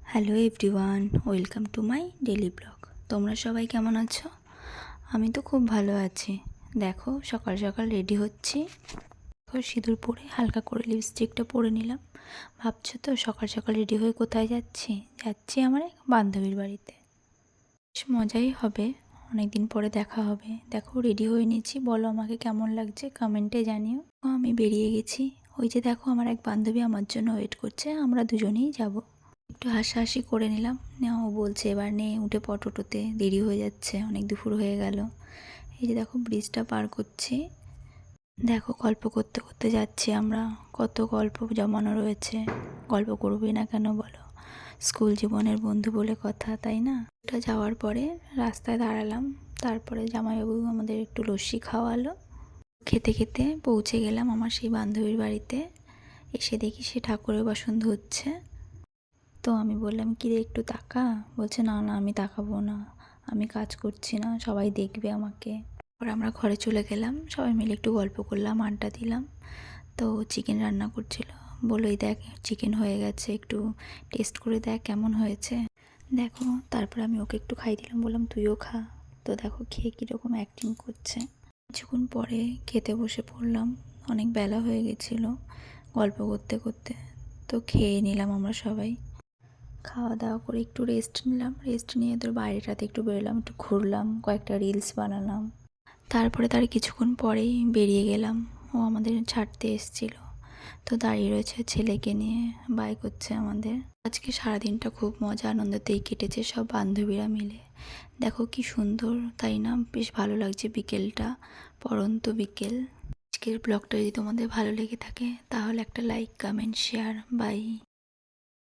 Hello everyone, welcome to my daily blog. তোমরা সবাই কেমন আছো? আমি তো খুব ভালো আছি। দেখো সকাল সকাল রেডি হচ্ছি। সিঁদুর পরে হালকা করে লিপস্টিকটা পরে নিলাম। ভাবছো তো সকাল সকাল রেডি হয়ে কোথায় যাচ্ছি? যাচ্ছি আমার এক বান্ধবীর বাড়িতে। বেশ মজাই হবে, অনেক দিন পরে দেখা হবে। দেখো রেডি হয়ে নিয়েছি, বলো আমাকে কেমন লাগছে কমেন্টে জানিও। আমি বেরিয়ে গেছি। ওই যে দেখো আমার এক বান্ধবী আমার জন্য ওয়েট করছে, আমরা দুজনেই যাবো। একটু হাসাহাসি করে নিলাম। ও বলছে এবার নে উঠে পড়, টোটোতে দেরি হয়ে যাচ্ছে, অনেক দুপুর হয়ে গেল। এই যে দেখো ব্রিজটা পার করছি। দেখো গল্প করতে করতে যাচ্ছি আমরা। কত গল্প জমানো রয়েছে, গল্প করবি না কেন বলো? স্কুল জীবনের বন্ধু বলে কথা, তাই না? ওটা যাওয়ার পরে রাস্তায় দাঁড়ালাম। তারপরে জামাইবাবু আমাদের একটু লস্যি খাওয়ালো। খেতে খেতে পৌঁছে গেলাম আমার সেই বান্ধবীর বাড়িতে। এসে দেখি সে ঠাকুরের বাসন ধুচ্ছে। তো আমি বললাম কি রে একটু তাকা। বলছে না না আমি তাকাবো না, আমি কাজ করছি না, সবাই দেখবে আমাকে। তারপর আমরা ঘরে চলে গেলাম, সবাই মিলে একটু গল্প করলাম, আড্ডা দিলাম। তো চিকেন রান্না করছিল, বললো এই দেখ চিকেন হয়ে গেছে, একটু টেস্ট করে দেখ কেমন হয়েছে। দেখো তারপর আমি ওকে একটু খাই দিলাম, বললাম তুইও খা। তো দেখো খেয়ে কীরকম অ্যাক্টিং করছে। কিছুক্ষণ পরে খেতে বসে পড়লাম, অনেক বেলা হয়ে গেছিলো গল্প করতে করতে। তো খেয়ে নিলাম আমরা সবাই। খাওয়া দাওয়া করে একটু রেস্ট নিলাম, রেস্ট নিয়ে তোর বাইরেটাতে একটু বেরোলাম, একটু ঘুরলাম, কয়েকটা রিলস বানালাম। তারপরে তার কিছুক্ষণ পরেই বেরিয়ে গেলাম। ও আমাদের ছাড়তে এসেছিলো। তো দাঁড়িয়ে রয়েছে ছেলেকে নিয়ে, বাই করছে আমাদের। আজকে সারাদিনটা খুব মজা আনন্দতেই কেটেছে সব বান্ধবীরা মিলে। দেখো কি সুন্দর, তাই না? বেশ ভালো লাগছে বিকেলটা, পড়ন্ত বিকেল। আজকের ব্লগটা যদি তোমাদের ভালো লেগে থাকে তাহলে একটা লাইক কমেন্ট শেয়ার, বাই।